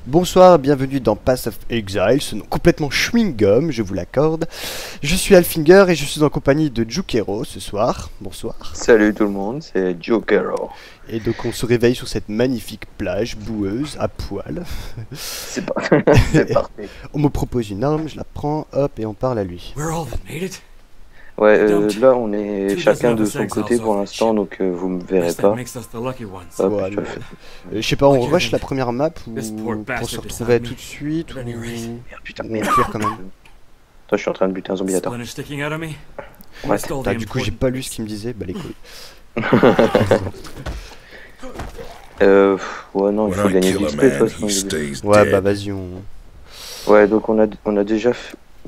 Bonsoir, bienvenue dans Path of Exile, ce nom complètement chewing-gum, je vous l'accorde. Je suis Alfinger et je suis en compagnie de Jukero ce soir. Bonsoir. Salut tout le monde, c'est Jukero. Et donc on se réveille sur cette magnifique plage boueuse à poil. C'est parti. On me propose une arme, je la prends, hop, et on parle à lui. Ouais, là on est chacun de son côté pour l'instant, donc vous me verrez pas. Hop, Ouais, je sais pas, on rush la première map ou pour se retrouver tout de suite ou... Putain, ou merde. fuir quand même. Toi, je suis en train de buter un zombie, attends. Ouais, Ah, du coup j'ai pas lu ce qu'il me disait, bah les couilles. ouais, non, il faut gagner de l'XP de toute façon. Ouais, bah vas-y, on... Ouais, donc on a déjà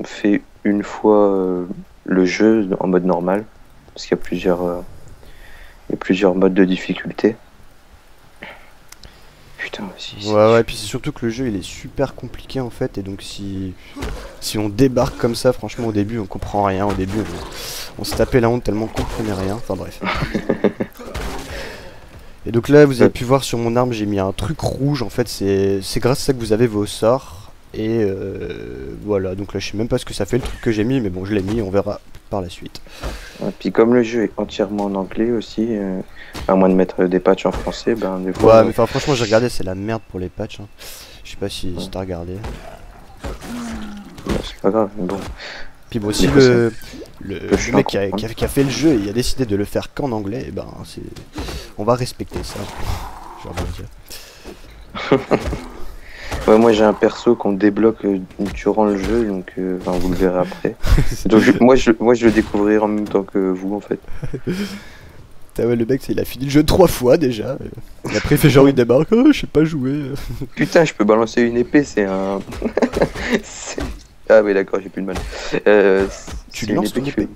fait une fois le jeu en mode normal, parce qu'il y a plusieurs modes de difficulté. Putain, si. Ouais, puis c'est surtout que le jeu il est super compliqué en fait, et donc si on débarque comme ça, franchement au début on comprend rien, au début on se tapait la honte tellement qu'on comprenait rien, enfin bref. Et donc là vous avez pu voir sur mon arme j'ai mis un truc rouge, en fait c'est grâce à ça que vous avez vos sorts, et voilà, donc là je sais même pas ce que ça fait le truc que j'ai mis, mais bon je l'ai mis, on verra par la suite. Et puis comme le jeu est entièrement en anglais aussi, à moins de mettre des patchs en français, ben des fois... Ouais, mais enfin franchement j'ai regardé, c'est la merde pour les patchs, hein. Je sais pas si t'as regardé. C'est pas grave, mais bon. Puis bon, si le mec qui a fait le jeu, il a décidé de le faire qu'en anglais, et ben c'est... On va respecter ça. J'ai envie de dire. Ouais, moi j'ai un perso qu'on débloque durant le jeu, donc enfin, vous le verrez après. Donc moi je le découvrirai en même temps que vous en fait. Ouais, le mec il a fini le jeu 3 fois déjà. Et après il fait genre il débarque, oh je sais pas jouer. Putain, je peux balancer une épée, c'est un... Ah oui d'accord, j'ai plus de mal. Tu lances ton épée.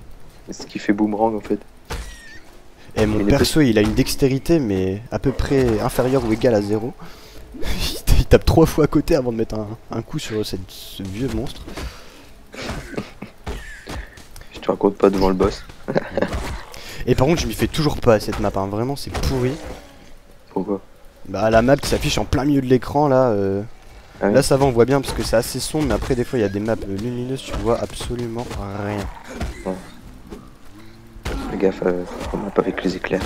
Ce qui fait boomerang en fait. Et mon perso il a une dextérité mais à peu près inférieure ou égale à 0. Il tape 3 fois à côté avant de mettre un coup sur ce vieux monstre. Je te raconte pas devant le boss. Et par contre je m'y fais toujours pas à cette map, hein. Vraiment c'est pourri. Pourquoi? Bah la map qui s'affiche en plein milieu de l'écran là, ah oui. là ça va, on voit bien parce que c'est assez sombre, mais après des fois il y a des maps lumineuses, tu vois absolument rien. Ouais. Fais gaffe on map avec les éclairs.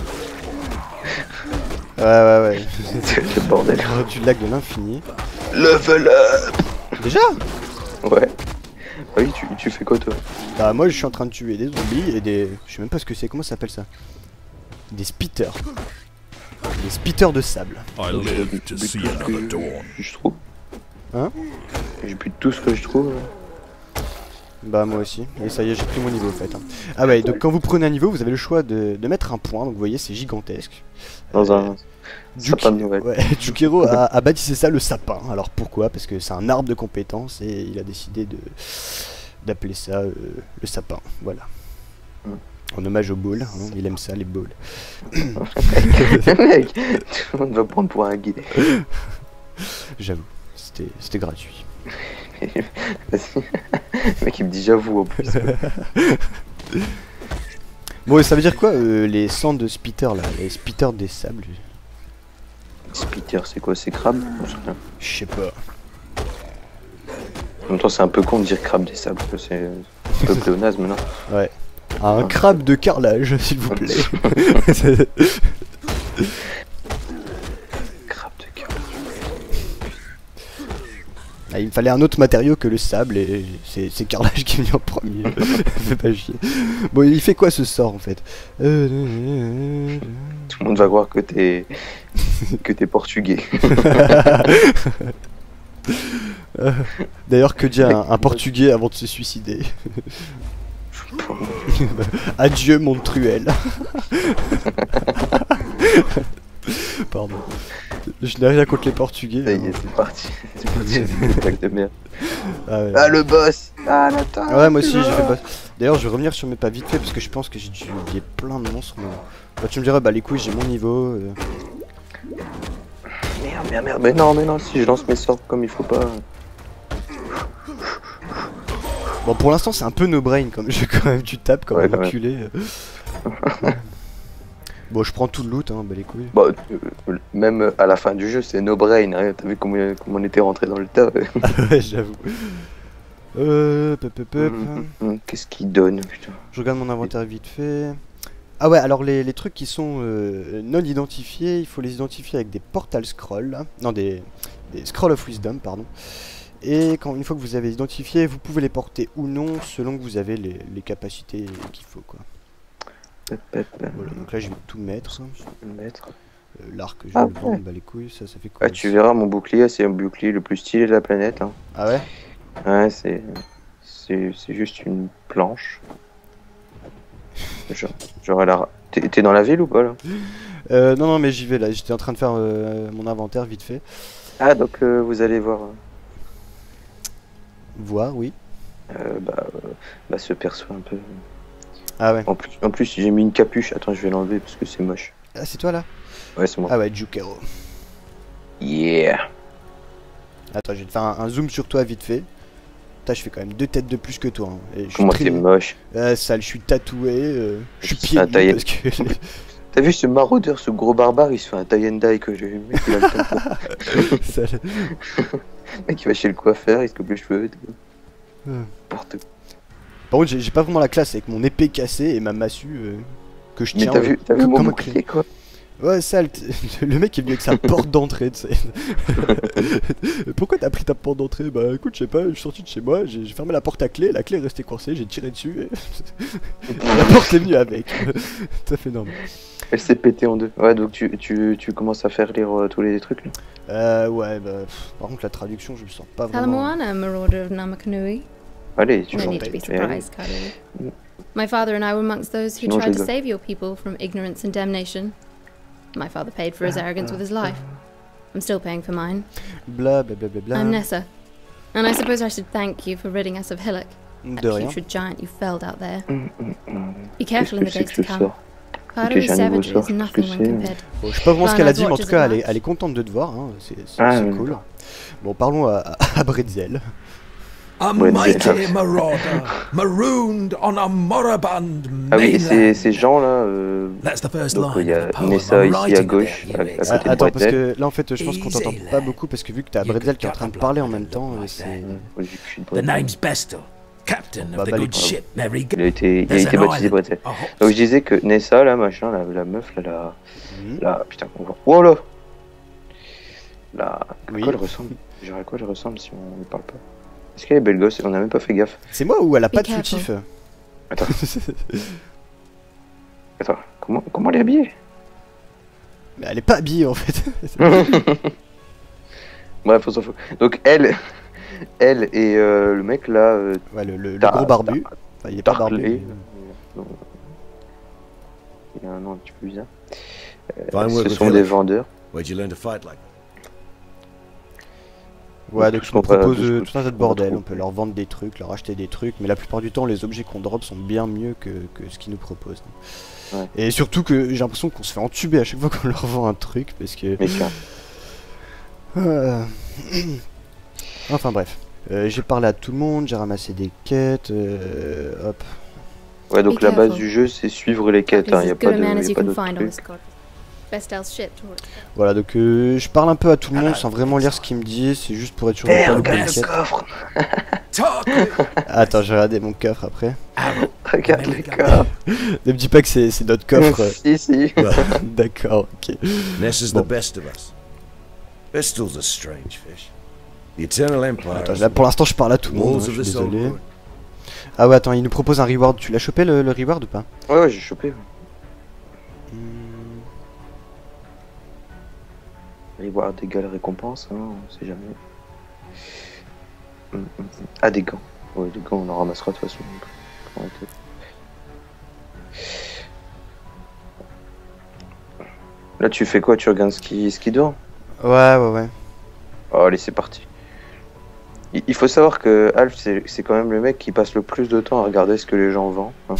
Ouais. C'est le bordel. Du lac de l'infini. Level up. Déjà? Ouais. Oui, tu fais quoi toi? Bah moi je suis en train de tuer des zombies et des... Je sais même pas ce que c'est, comment ça s'appelle ça? Des spitters. Des spitters de sable. Je trouve. Hein? J'ai plus de tout ce que je trouve. Bah moi aussi, et ça y est j'ai pris mon niveau en fait, hein. Ah ouais, donc quand vous prenez un niveau vous avez le choix de mettre un point, donc vous voyez c'est gigantesque. Dans un sapin de Noël. Ouais, Jukero a baptisé ça le sapin, alors pourquoi? Parce que c'est un arbre de compétences et il a décidé d'appeler ça le sapin, voilà. En hommage aux balls, hein, il aime ça les balls. Mec, tout le monde va prendre pour un guide. J'avoue, c'était gratuit. Le mec il me dit j'avoue en plus. Bon, et ça veut dire quoi les sangs de spitter là, les spitters des sables? Spitter c'est quoi? C'est crabe? Je sais pas. En même temps c'est un peu con de dire crabe des sables, c'est un peu pléonasme non? Ouais. Un crabe de carrelage s'il vous plaît. Ah, il me fallait un autre matériau que le sable et c'est carrelage qui est venu en premier. Fais pas chier. Bon, il fait quoi ce sort en fait? Tout le monde va croire que t'es portugais. D'ailleurs que dit un portugais avant de se suicider? Adieu mon truelle. Pardon. Je n'ai rien contre les portugais. Ça y est, c'est parti. C'est parti, c'est une blague de merde. Ah, ouais. Ah le boss. Ah l'attaque. Ouais moi aussi j'ai fait boss. D'ailleurs je vais revenir sur mes pas vite fait parce que je pense que j'ai dû oublier plein de monstres. Mais... Bah tu me diras bah les couilles j'ai mon niveau. Merde. Mais non, si je lance mes sorts comme il faut pas. Bon pour l'instant c'est un peu no brain comme jeu quand même, tu tapes comme un enculé. Bon, je prends tout le loot, hein, bah les couilles. Bah, même à la fin du jeu, c'est no brain. Hein. T'as vu comment on était rentré dans le tas. Ouais, j'avoue. Qu'est-ce qu'il donne, putain. Je regarde mon inventaire vite fait. Ah ouais, alors les trucs qui sont non identifiés, il faut les identifier avec des portal scrolls. Non, des scrolls of wisdom, pardon. Et une fois que vous avez identifié, vous pouvez les porter ou non selon que vous avez les capacités qu'il faut, quoi. Voilà, donc là je vais tout mettre. L'arc, je vais le vendre, bah les couilles, ça fait quoi? Ah, tu verras, mon bouclier, c'est un bouclier le plus stylé de la planète. Hein. Ah ouais? Ouais, c'est juste une planche. Genre, t'es dans la ville ou pas là? Non, mais j'y vais là, j'étais en train de faire mon inventaire vite fait. Ah, donc vous allez voir. Voir, oui. Bah, ce perso un peu. Ah ouais. En plus j'ai mis une capuche. Attends, je vais l'enlever parce que c'est moche. Ah, c'est toi là? Ouais, c'est moi. Ah ouais, Jukero. Yeah. Attends, je vais te faire un zoom sur toi vite fait. Putain, je fais quand même 2 têtes de plus que toi. Hein. Et Comment t'es moche? Sale, je suis tatoué. Je suis C'est pieds un nus parce que... T'as vu ce maraudeur, ce gros barbare, il se fait un tie and dye que j'ai vu. Il a le temps. Sale. Le mec, il va chez le coiffeur, il se coupe les cheveux. N'importe quoi. Par contre, j'ai pas vraiment la classe avec mon épée cassée et ma massue que je Mais tiens. t'as vu mon comme un bouclier, quoi? Ouais, sale. Le mec est venu avec sa porte d'entrée, tu sais. Pourquoi t'as pris ta porte d'entrée? Bah écoute, je sais pas, je suis sorti de chez moi, j'ai fermé la porte à clé, la clé est restée coincée, j'ai tiré dessus et la porte est venue avec. Ça fait normal. Elle s'est pétée en deux. Ouais, donc tu commences à faire lire tous les trucs là. Ouais, bah par contre la traduction, je me sens pas vraiment. Talamoana, marauder of Namakanui. Allez, tu No chantes. need to be surprised, Kalulu. My father and I were amongst those who Sinon, tried je to dois. save your people from ignorance and damnation. My father paid for his arrogance with his life. I'm still paying for mine. Bla bla bla bla bla. I'm Nessa, and I suppose I should thank you for ridding us of Hillock, De that rien. putrid giant you felled out there. Be careful in the Qu'est-ce days que to c'est que come. ça? Karui's j'ai un nouveau savagery sort, is qu'est-ce nothing que when c'est compared. Bon, je sais pas vraiment ce Fine, qu'elle a I've dit, mais en watched tout cas, as much. elle est contente de te voir. Hein. C'est Ah, cool. Bon, parlons à Bretzel. A mighty marauder, marooned on a moribund Ah oui, et mainland. ces gens là. That's the first Donc il line y of a the poem Nessa I'm ici à writing gauche, about à you, côté de Attends, parce Bretzel. que là en fait, je pense qu'on t'entend pas beaucoup parce que vu que t'as Bretzel qui est en train de parler en même temps, c'est. Ouais, je suis de The Bretzel. name's Bestel, captain Bah, of the bah, good les- ship Mary. Il a été There's an baptisé island, Bretzel. a hot Donc je disais que Nessa là, machin, la meuf là, Mhm. putain, on voit. Oh là. Là, à Oui. quoi elle ressemble? Genre à quoi elle ressemble si on ne parle pas? Est-ce qu'elle est belle gosse? On a même pas fait gaffe. C'est moi ou elle a Be pas de careful. soutif? Attends, attends, comment elle est habillée? Mais elle est pas habillée en fait. Bref, on s'en fout. Donc elle et le mec là, Ouais, le T'as- gros barbu. Enfin, il est pas barbu. Tarley. mais- Non. Il a un nom un petit peu bizarre. Fine work Ce with sont des Hillock. vendeurs. Where'd you learn to fight like? Ouais, donc Tout ce je me qu'on va- propose tout ce tout un tas de qu'on bordel. retrouve. On peut leur vendre des trucs, leur acheter des trucs, mais la plupart du temps, les objets qu'on drop sont bien mieux que ce qu'ils nous proposent. Ouais. Et surtout que j'ai l'impression qu'on se fait entuber à chaque fois qu'on leur vend un truc parce que. Mais tiens, Enfin bref. J'ai parlé à tout le monde, j'ai ramassé des quêtes, hop. ouais, donc Be la base careful. du jeu c'est suivre les quêtes. He's Hein. Y a as pas good a de, man y as a you pas can d'autre find on this truc. god. Bestel's ship towards. Voilà, donc je parle un peu à tout le monde sans vraiment lire ce qu'il me dit, c'est juste pour être sûr de Eh, pas louper regarde une le quête. coffre. Talk. Attends, j'ai regardé mon coffre après. Regarde les coffres. Ne me dis pas que c'est notre coffre. Si. D'accord, ok. Nessa's Bon. the best of us. Bestel's a strange fish. The Eternal Empire. Attends, là pour l'instant je parle à tout le monde, walls hein, of je the suis Soul désolé. Ruin. Ah ouais, attends, il nous propose un reward. Tu l'as chopé le reward ou pas? Ouais, j'ai chopé. Allez voir d'égales récompenses, hein, on sait jamais. Ah, des gants. Ouais, des gants, on en ramassera de toute façon. Arrêtez. Là, tu fais quoi? Tu regardes ce qui dort? Ouais. Oh, allez, c'est parti. Il faut savoir que Alf, c'est quand même le mec qui passe le plus de temps à regarder ce que les gens vendent. Hein.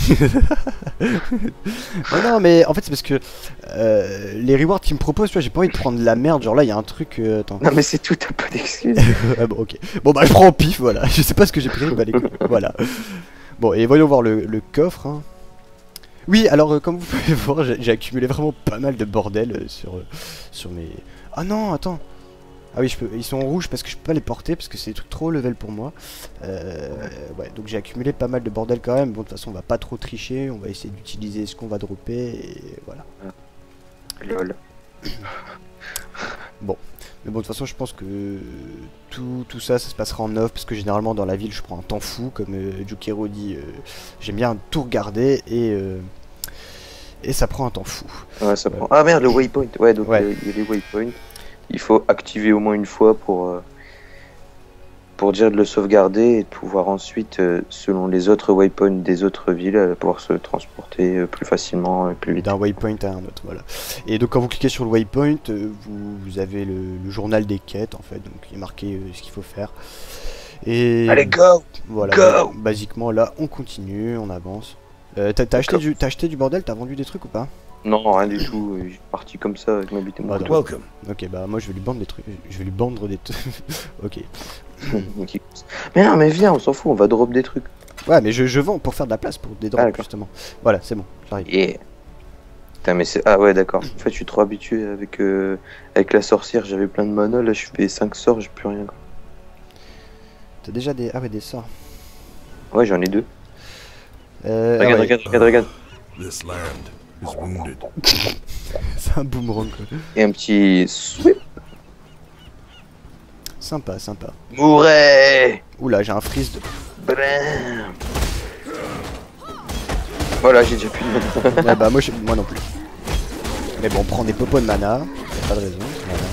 Non, mais en fait c'est parce que les rewards qu'il me propose, tu vois, j'ai pas envie de prendre de la merde. Genre là, il y a un truc. Attends. Non, mais c'est tout, t'as pas d'excuses. Ah bon, ok. Bon bah je prends au pif, voilà. Je sais pas ce que j'ai pris, bah les couilles. Voilà. Bon, et voyons voir le coffre. Hein. Oui, alors comme vous pouvez voir, j'ai accumulé vraiment pas mal de bordel sur mes... Ah non, attends. Ah oui, ils sont en rouge parce que je peux pas les porter parce que c'est des trucs trop level pour moi. Ouais, donc j'ai accumulé pas mal de bordel quand même. Bon, de toute façon, on va pas trop tricher, on va essayer d'utiliser ce qu'on va dropper et voilà. Lol. Bon, mais bon, de toute façon, je pense que tout ça, ça se passera en off parce que généralement dans la ville, je prends un temps fou, comme Jukero dit. J'aime bien tout regarder et ça prend un temps fou. Ouais, ça prend. Ah merde, le waypoint. Ouais, donc Ouais. il y a les waypoints. Il faut activer au moins une fois pour dire de le sauvegarder et de pouvoir ensuite, selon les autres waypoints des autres villes, pouvoir se transporter plus facilement et plus vite. D'un waypoint à un autre, voilà. Et donc quand vous cliquez sur le waypoint, vous avez le journal des quêtes en fait, donc il est marqué ce qu'il faut faire. Et Allez, go! voilà, go basiquement là on continue, on avance. T'as acheté du bordel, t'as vendu des trucs ou pas? Non, rien du tout. Je suis parti comme ça avec ma bite et mon Ah, couteau. Welcome. Ok, bah moi je vais lui vendre des trucs, je vais lui vendre des trucs. Ok. Mais non, mais viens, on s'en fout, on va drop des trucs. Ouais, mais je vends pour faire de la place pour des drops d'accord. justement. Voilà, c'est bon, j'arrive. Yeah. Putain, mais c'est. Ah ouais, d'accord. En fait, je suis trop habitué avec la sorcière, j'avais plein de mana, là je fais 5 sorts, j'ai plus rien. Quoi. T'as déjà des... Ah ouais, des sorts. Ouais, j'en ai 2. Regarde, Regarde. This land is wounded. C'est un boomerang quoi. Et un petit sweep. Sympa, sympa. Mourais. Oula, j'ai un freeze de... Bram. Voilà, j'ai déjà plus de mana. Ouais, bah moi non plus. Mais bon, on prend des popos de mana, y'a pas de raison. Voilà.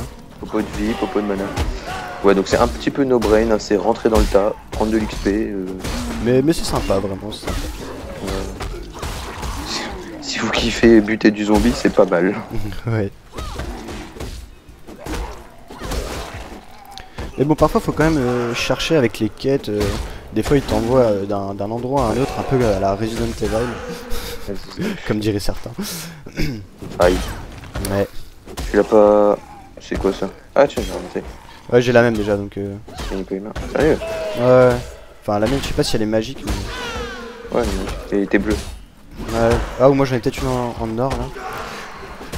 Popo de vie, popo de mana. Ouais, donc c'est un petit peu no brain, hein, c'est rentrer dans le tas, prendre de l'XP. Mais c'est sympa, vraiment, c'est sympa. Si vous kiffez buter du zombie, c'est pas mal. Ouais. Mais bon, parfois faut quand même chercher avec les quêtes. Des fois, ils t'envoient d'un endroit à un autre, un peu à la Resident Evil, comme diraient certains. Aïe. Ouais. Tu l'as pas. C'est quoi ça? Ah, tiens, j'ai remonté. Ouais, j'ai la même déjà, donc. C'est une polymer. Sérieux? Ouais. Enfin, la mienne, je sais pas si elle est magique, mais... Ouais, mais t'es bleu. Ouais. Ah, ou moi j'en ai peut-être une en or là.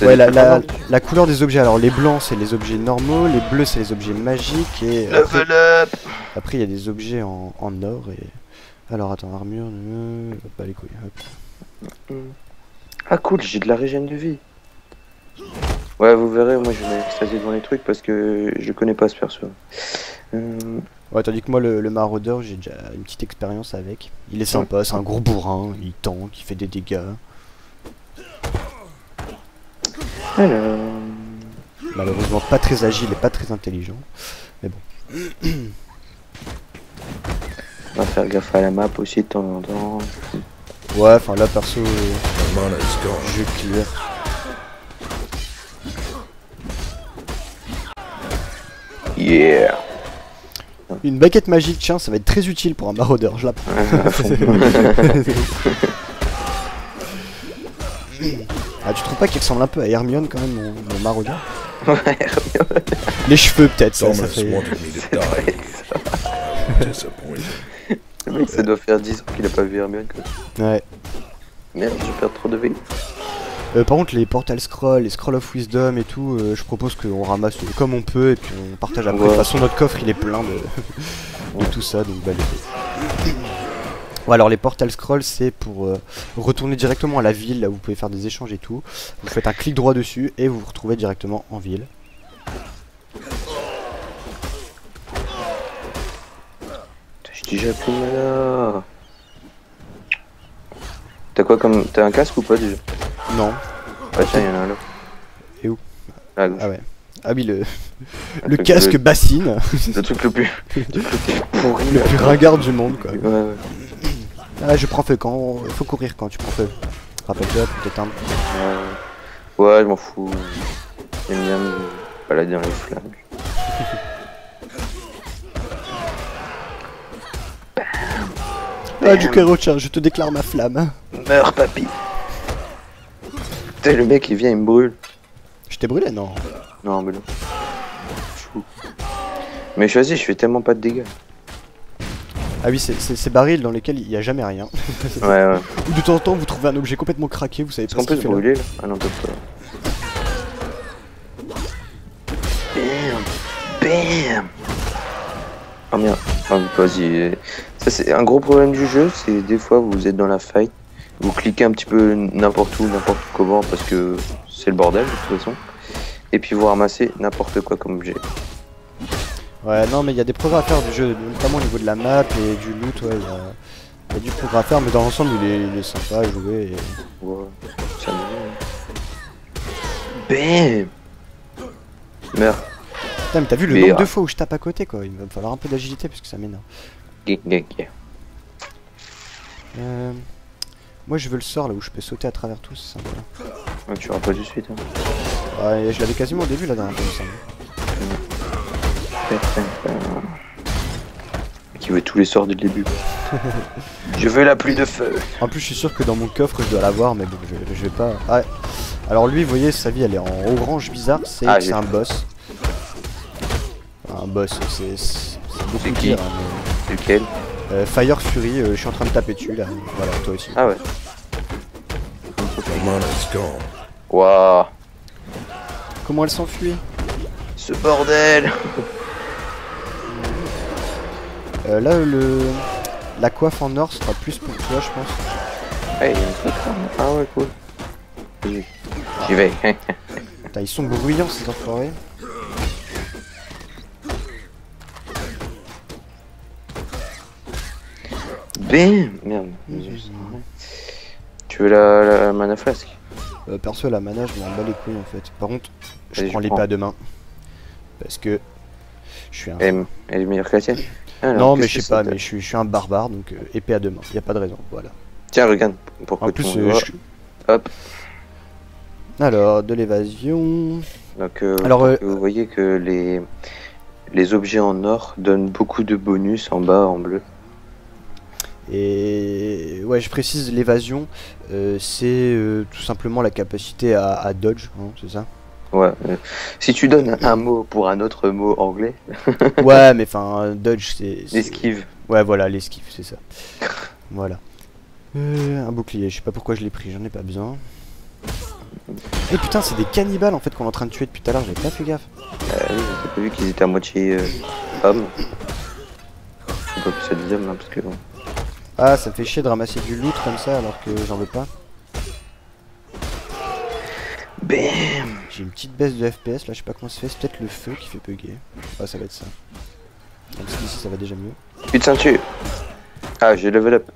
T'as Ouais, des trucs en or la couleur des objets. Alors, les blancs, c'est les objets normaux, les bleus, c'est les objets magiques, et Level up! après, il y a des objets en or. Et... Alors, attends, armure, pas les couilles. Hop. Ah, cool, j'ai de la régène de vie. Ouais, vous verrez, moi je vais m'extasier devant les trucs parce que je connais pas ce perso. Ouais, tandis que moi, le maraudeur, j'ai déjà une petite expérience avec. Il est sympa, c'est un gros bourrin, il tank, il fait des dégâts. Alors. Malheureusement, pas très agile et pas très intelligent. Mais bon. On va faire gaffe à la map aussi de temps en temps. Ouais, enfin là, perso, The mana is gone. je clear. Yeah! Une baguette magique, tiens, ça va être très utile pour un maraudeur, je la prends. Ah, tu trouves pas qu'il ressemble un peu à Hermione quand même, mon maraudeur? Ouais, Les cheveux peut-être, ça Thomas fait... wanted me to die. Disappointed. le mec, ça doit faire 10 ans qu'il a pas vu Hermione. Quoi. Ouais. Merde, je perds trop de vie. Par contre, les Portal Scroll, les Scroll of Wisdom et tout, je propose qu'on ramasse comme on peut et puis on partage après. De toute façon, notre coffre il est plein de tout ça, donc bah les... Ouais, alors les Portal Scroll, c'est pour retourner directement à la ville, là où vous pouvez faire des échanges et tout. Vous faites un clic droit dessus et vous vous retrouvez directement en ville. J'ai déjà plus de mana. T'as quoi comme. T'as un casque ou pas déjà? Non. Ah tiens, y'en a un là. Et où? À gauche. Ah ouais. Ah oui, le truc casque bassine. Le truc le plus pourri. Le plus ringard du monde, quoi. Ouais. Ah, je prends feu quand... Faut courir quand tu prends feu. Rappelle-toi pour t'éteindre. Ouais, je m'en fous. J'aime bien me balader dans les flammes. Ah, Jukero, tiens, je te déclare ma flamme. Meurs, papy. Putain, le mec il vient, il me brûle. Je t'ai brûlé, non? Non, mais non. Chou. Mais choisis, je fais tellement pas de dégâts. Ah oui, c'est ces barils dans lesquels il n'y a jamais rien. Ouais. Ou de temps en temps, vous trouvez un objet complètement craqué, vous savez Est-ce pas qu'on ce peut qu'il se fait là. brûler là? Ah non, on peut pas. Bam. Oh merde. Ah, vas-y. Ça, c'est un gros problème du jeu, c'est des fois vous êtes dans la fight, vous cliquez un petit peu n'importe où, n'importe comment, parce que c'est le bordel de toute façon. Et puis vous ramassez n'importe quoi comme objet. Ouais, non, mais il y a des progrès à faire du jeu, notamment au niveau de la map et du loot, ouais, il y a du progrès à faire, mais dans l'ensemble, il est sympa à jouer. Et... Ouais, ça me... Bam. Merde. Putain, mais t'as vu le nombre de fois où je tape à côté, quoi, il va me falloir un peu d'agilité parce que ça m'énerve. Moi, je veux le sort là où je peux sauter à travers tout, c'est sympa. Ouais, tu auras pas tout de suite. Hein. Ouais, je l'avais quasiment au début la dernière fois, ça. Qui veut tous les sorts dès le début. Je veux la pluie de feu. En plus, je suis sûr que dans mon coffre, je dois l'avoir, mais bon, je vais pas. Ah, alors lui, vous voyez, sa vie, elle est en orange bizarre. C'est un boss. Un boss, c'est beaucoup pire. Hein, mais... Lequel? Fire Fury. Je suis en train de taper dessus là. Voilà, toi aussi. Ah ouais. Waouh. Comment elle s'enfuit? Ce bordel. Là, la coiffe en or sera plus pour toi, je pense. Hey, ah ouais, cool. J'y vais. Putain, ils sont bruyants ces enfoirés. Bim. Merde. Tu veux la mana flasque? Perso, la mana, je m'en bats les couilles en fait. Par contre, je prends prends l'épée à deux mains. Parce que je suis un. Elle est meilleure que la tienne? Alors, non, mais je sais pas, mais je suis un barbare donc épée à deux mains. Y a pas de raison, voilà. Tiens, regarde. Pourquoi en plus, hop. Alors, de l'évasion. Donc, vous voyez que les objets en or donnent beaucoup de bonus en bas en bleu. Et ouais, je précise, l'évasion, c'est tout simplement la capacité à dodge, hein, c'est ça? Ouais, si tu donnes un mot pour un autre mot anglais. Ouais, mais enfin, dodge, c'est. L'esquive. Ouais, voilà, l'esquive, c'est ça. Voilà. Un bouclier, je sais pas pourquoi je l'ai pris, j'en ai pas besoin. Et putain, c'est des cannibales en fait qu'on est en train de tuer depuis tout à l'heure, j'avais pas fait gaffe. Oui, j'ai pas vu qu'ils étaient à moitié hommes. Je sais pas plus ça des hommes, hein, parce que bon. Ah, ça me fait chier de ramasser du loot comme ça alors que j'en veux pas. Bam. J'ai une petite baisse de FPS là, je sais pas comment ça se fait, c'est peut-être le feu qui fait bugger. Ah, ça va être ça. Parce qu'ici ça va déjà mieux. Putain, tu. Ah, j'ai level up.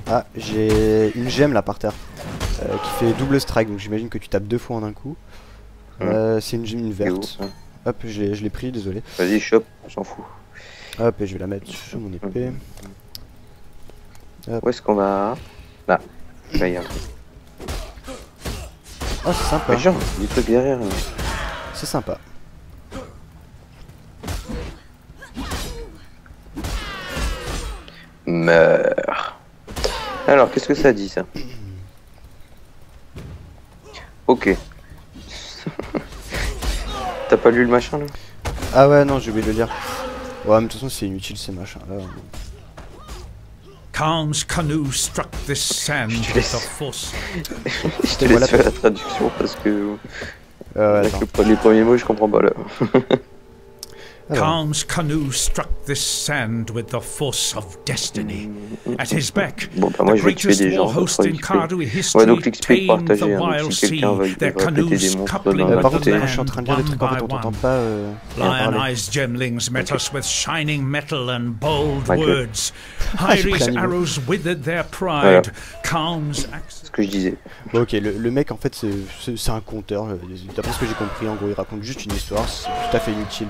Ah, j'ai une gemme là par terre qui fait double strike, donc j'imagine que tu tapes deux fois en un coup. C'est une gemme verte. Hop, je l'ai pris, désolé. Vas-y, chope, on s'en fout. Hop, et je vais la mettre sur mon épée. Où est-ce qu'on va? Là. Là, y a un truc. Ah, c'est sympa. Mais genre, des trucs derrière. C'est sympa. Meurs. Alors, qu'est-ce que ça dit ça? Ok. T'as pas lu le machin là? Ah ouais, non, j'ai oublié de le lire. Ouais, mais de toute façon, c'est inutile ces machins là. Khan's canoe struck this sand with a force. Je te laisse faire la traduction parce que les premiers mots je comprends pas là. Khan's canoe struck this sand with the force of destiny. At his beck, bon, bah, moi, the greatest war host in Kardu history tamed the wild sea, their canoes coupling par with contre, the moi je suis en train de lire des land trucs en one fait, on by t'entend one. pas. Lion-eyes gemlings met us with shining metal and bold words. Hyri's arrows withered their pride. Khan's ce que je disais. Bon, ok, le mec en fait c'est un conteur. D'après ce que j'ai compris, en gros, il raconte juste une histoire. C'est tout à fait inutile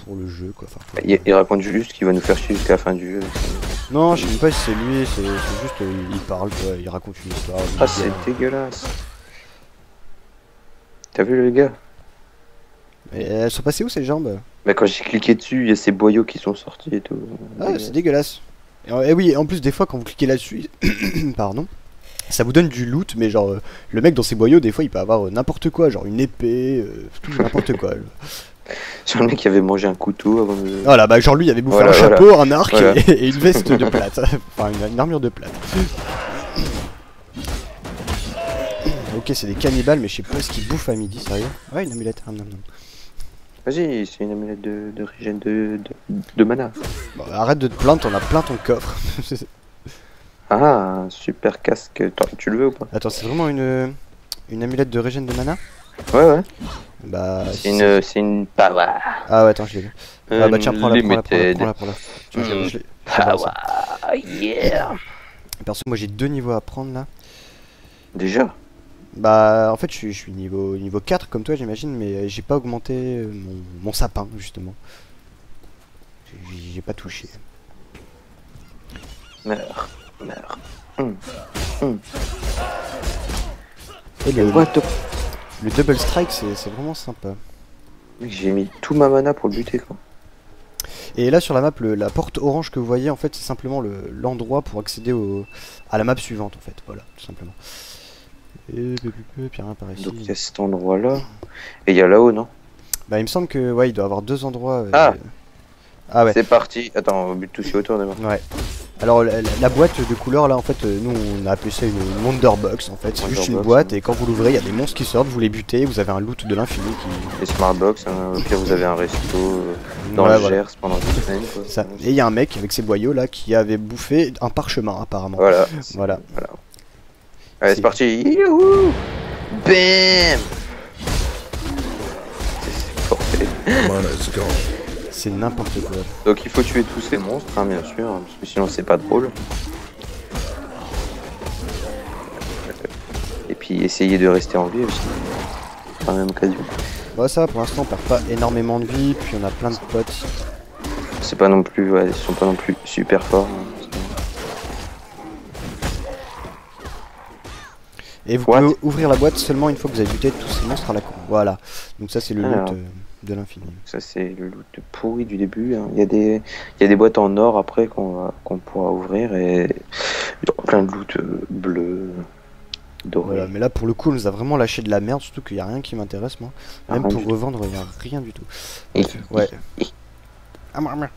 pour le jeu quoi. Enfin, il raconte juste qu'il va nous faire chier jusqu'à la fin du jeu. Non, je sais pas si c'est lui, c'est juste il parle quoi, il raconte une histoire. Ah, c'est dégueulasse. T'as vu le gars? Et elles sont passées où ces jambes? Bah quand j'ai cliqué dessus, il y a ces boyaux qui sont sortis et tout. Ah, c'est dégueulasse. Et oui, en plus des fois quand vous cliquez là-dessus, pardon, ça vous donne du loot, mais genre le mec dans ses boyaux des fois il peut avoir n'importe quoi, genre une épée, tout n'importe quoi. sur le mec qui avait mangé un couteau avant de... Voilà, bah genre lui il avait bouffé Voilà, un chapeau, un arc Voilà. et une veste de plate. Enfin une armure de plate. Ok, c'est des cannibales, mais je sais pas ce qu'ils bouffent à midi, sérieux. Ouais, une amulette. Vas-y, c'est une amulette de régène de mana. Bon, arrête de te plaindre, on a plein ton coffre. Ah, un super casque. Tu le veux ou pas? Attends, c'est vraiment une amulette de régène de mana? Ouais. Bah. C'est une power. Ah ouais, attends, je l'ai vu. Ah bah tiens, prends-la. Limited. Tiens, je l'ai. Power, yeah. Perso, moi j'ai 2 niveaux à prendre là. Déjà? Bah en fait je suis niveau 4 comme toi j'imagine, mais j'ai pas augmenté mon sapin justement. J'ai pas touché. Meurs. Et What the... le double strike c'est vraiment sympa. Mec, j'ai mis tout ma mana pour le buter quoi. Et là sur la map, la porte orange que vous voyez en fait c'est simplement l'endroit pour accéder à la map suivante en fait, voilà, tout simplement. Et puis rien par ici. Donc il y a cet endroit là. Et il y a là-haut, non? Bah il me semble que ouais il doit y avoir 2 endroits. Ah ouais. C'est parti. Attends, on bute tout aussi autour d'abord. Ouais. Alors la boîte de couleur là en fait nous on a appelé ça une Wonderbox en fait, c'est juste une boîte et quand vous l'ouvrez il y a des monstres qui sortent, vous les butez, vous avez un loot de l'infini qui... Les Smartbox, hein, au pire vous avez un resto dans Ouais, le voilà. Gers pendant 2 semaines quoi. Ça. Et il y a un mec avec ses boyaux là qui avait bouffé un parchemin apparemment. Voilà. Voilà. Allez, c'est parti. Youhou. Bam. C'est forfait. Mana's gone. C'est n'importe quoi. Donc il faut tuer tous ces monstres, hein, bien sûr, parce que sinon c'est pas drôle. Et puis essayer de rester en vie aussi. Par la même occasion. Bon ça pour l'instant on perd pas énormément de vie, puis on a plein de potes. C'est pas non plus, ouais, ils sont pas non plus super forts. Hein. Et vous pouvez ouvrir la boîte seulement une fois que vous avez buté tous ces monstres à la con. Voilà. Donc ça c'est le loot de l'infini. Ça c'est le loot pourri du début. Hein. Il y a des boîtes en or après qu'on pourra ouvrir et il y aura plein de loot bleu, doré. Voilà, mais là pour le coup on nous a vraiment lâché de la merde, surtout qu'il n'y a rien qui m'intéresse moi. Même pour revendre il n'y a rien du tout. Ouais. Ah merde.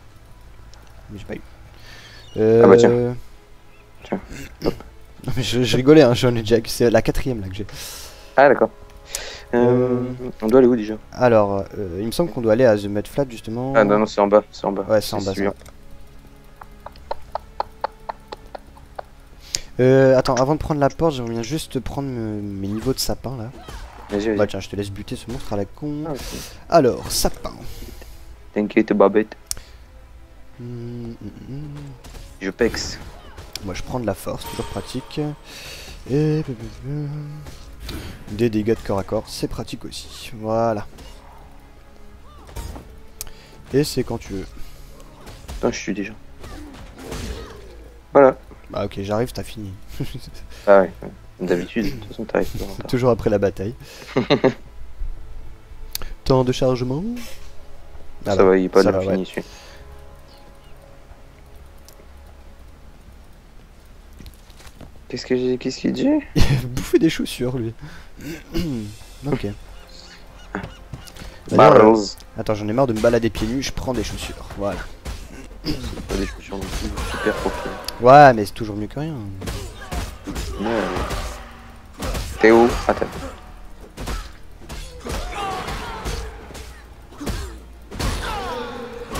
Mais j'ai pas eu. Ah bah tiens. Tiens. Hop. Non mais je rigolais hein, j'en ai déjà... C'est la 4ème là que j'ai. Ah d'accord. On doit aller où déjà? Alors, il me semble qu'on doit aller à The Mud Flat justement. Ah non, c'est en bas, c'est en bas. Ouais, c'est en bas. Attends, avant de prendre la porte, j'aimerais bien juste prendre mes niveaux de sapin là. Vas-y. Bah tiens, je te laisse buter ce monstre à la con. Ah, okay. Alors, sapin. T'inquiète, Babette. Je pex. Moi je prends de la force, toujours pratique. Et... des dégâts de corps à corps, c'est pratique aussi. Voilà. Et c'est quand tu veux. Putain, je suis déjà. Voilà. Bah ok, j'arrive, t'as fini. Ah ouais, d'habitude, de toute façon t'arrives. Toujours après la bataille. Temps de chargement. Ah ça va, il est pas de fini ouais. dessus. Qu'est-ce qu'il dit? Bouffer des chaussures lui. Ok. Attends, j'en ai marre de me balader pieds nus, je prends des chaussures. Voilà. C'est pas des chaussures non plus super profil. Ouais, mais c'est toujours mieux que rien. Ouais. T'es où? Attends.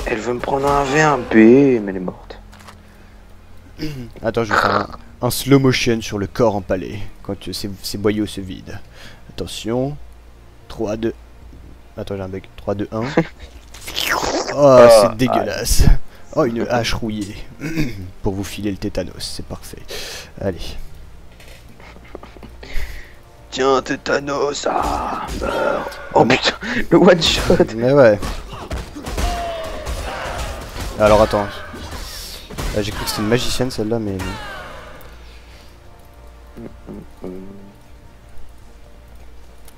Elle veut me prendre un V1B, mais elle est morte. Attends, je vais faire un slow motion sur le corps empalé quand ces boyaux se vident. Attention. 3, 2. Attends, j'ai un bug. 3, 2, 1. Oh, c'est dégueulasse. Oh, une hache rouillée. Pour vous filer le tétanos, c'est parfait. Allez. Tiens, tétanos, ah, meurs. Oh putain, le one shot. Mais ouais. Alors attends. J'ai cru que c'était une magicienne celle-là, mais...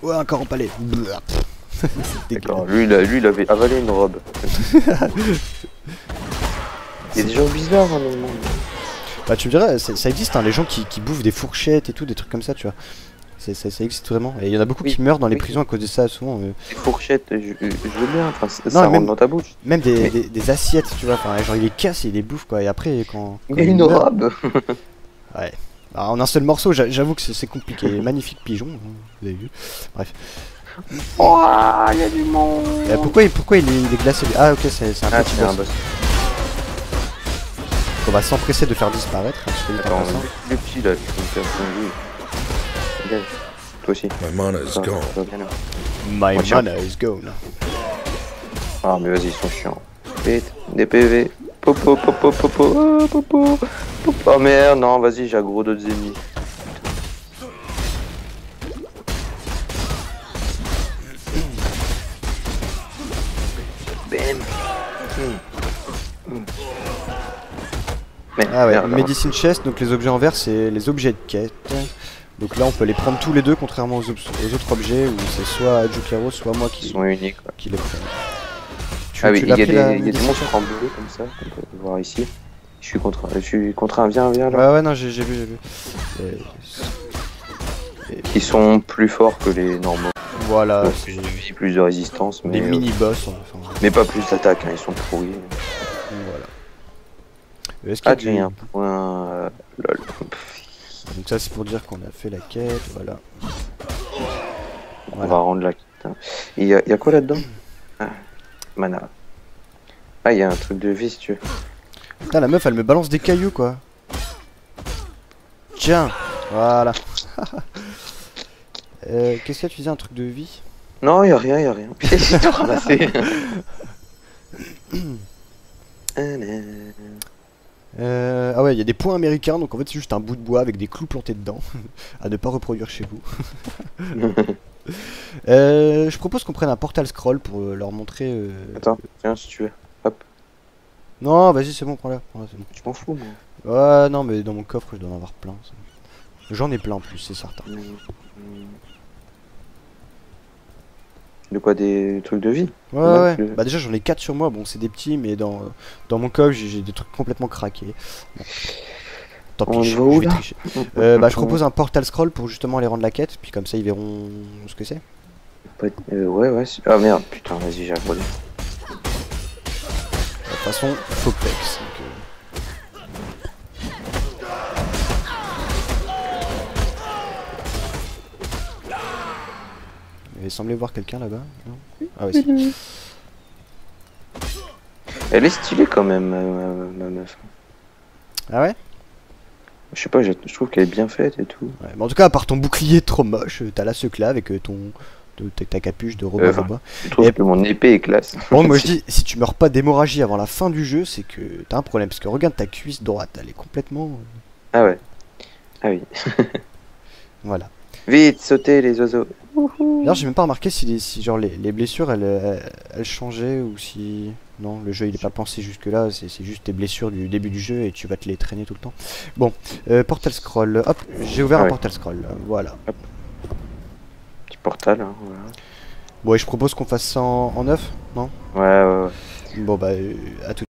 Ouais, un corps empalé. D'accord, lui il avait avalé une robe. Il y a des gens bizarres dans le monde. Bah tu me dirais, ça existe hein, les gens qui bouffent des fourchettes et tout, des trucs comme ça, tu vois. Ça existe vraiment. Et il y en a beaucoup Oui, qui meurent dans les oui. prisons à cause de ça, souvent. Des fourchettes, je veux bien, enfin, ça Non, rentre même- dans ta bouche. Même Mais- des assiettes, tu vois. Enfin, genre, il les casse, il les bouffe, quoi. Et après, quand Il y a il une meurt- robe. Ouais. Alors, en un seul morceau, j'avoue que c'est compliqué. Magnifique pigeon, hein, vous avez vu. Bref. Oh, il y a du monde. Pourquoi il est glacé lui Ah, ok, c'est un Ah, petit c'est un boss. boss. On va s'empresser de faire disparaître. Hein, je fais Attends, en passant. le petit là, tu peux me faire son vie. Regarde, toi aussi. My mana is Ça gone. va bien, là. My Tiens. mana is gone. Ah, mais vas-y, ils sont chiants. Vite, des PV. Popo, popo, popo, oh, popo, popo. Oh merde, non, vas-y, j'ai aggro d'autres ennemis. Bam. Mais, Ah ouais, merde, Medicine Chest, donc les objets en vert, c'est les objets de quête. Donc là, on peut les prendre tous les deux, contrairement aux autres objets où c'est soit Jukero, soit moi ils sont uniques. Quoi. qui les prennent. Ah oui, il y l'as a pris, des, la il y a des Medicine monstres en bleu comme ça, on peut voir ici. Je suis contre un, viens là. Ouais, ouais, non, j'ai vu. Ils sont plus forts que les normaux. Voilà, Donc, c'est plus de vie, plus de résistance, des mais, mini-boss. Enfin, mais pas plus d'attaque, hein, ils sont pourris. voilà. Est-ce qu'il y a Ah, tiens, il y a un point. Lol. Donc ça, c'est pour dire qu'on a fait la quête, voilà. On Voilà. va rendre la quête. Hein. Il y a quoi là-dedans? Ah, mana. Ah, il y a un truc de vie si tu veux. Putain, la meuf, elle me balance des cailloux, quoi. Tiens, voilà. Qu'est-ce que tu disais, un truc de vie? Non, il y a rien, il y a rien. J'ai tout ramassé. Ah ouais, il y a des points américains, donc en fait c'est juste un bout de bois avec des clous plantés dedans, à ne pas reproduire chez vous. Je propose qu'on prenne un portal scroll pour leur montrer... Attends, tiens, si tu veux. Non, vas-y, c'est bon, prends-la. C'est bon. Je m'en fous, moi. Ouais, non, mais dans mon coffre, je dois en avoir plein. J'en ai plein en plus, c'est certain. De quoi, des trucs de vie? Ouais, Ouais, ouais. le- Bah déjà, j'en ai 4 sur moi, bon, c'est des petits, mais dans mon coffre, j'ai des trucs complètement craqués. Bon. Tant On pis, je va où, vais là tricher. Bah je propose un portal scroll pour justement aller rendre la quête, puis comme ça ils verront ce que c'est. Ouais, ouais. Ah merde, putain, vas-y, j'ai aggro. De toute façon, Fopex. Il avait semblé voir quelqu'un là-bas, non? Ah ouais, si. Elle est stylée quand même, ma meuf. Ah ouais? Je sais pas, je trouve qu'elle est bien faite et tout. Ouais, mais en tout cas, à part ton bouclier trop moche, t'as la secla avec ta capuche de Robin Enfin, Robin. Je trouve Et- que mon épée est classe. Bon, moi je dis, si tu meurs pas d'hémorragie avant la fin du jeu, c'est que t'as un problème. Parce que regarde ta cuisse droite, elle est complètement. Ah ouais. Ah oui. Voilà. Vite, sautez les oiseaux. D'ailleurs, j'ai même pas remarqué si genre les blessures elles changeaient ou si. Non, le jeu il est pas pensé jusque là, c'est juste tes blessures du début du jeu et tu vas te les traîner tout le temps. Bon, portal scroll, hop, j'ai ouvert Ah un ouais. portal scroll, voilà. Petit portal, hein, voilà. Bon, et je propose qu'on fasse ça en 9, non? Ouais, ouais, ouais. Bon, bah, à tout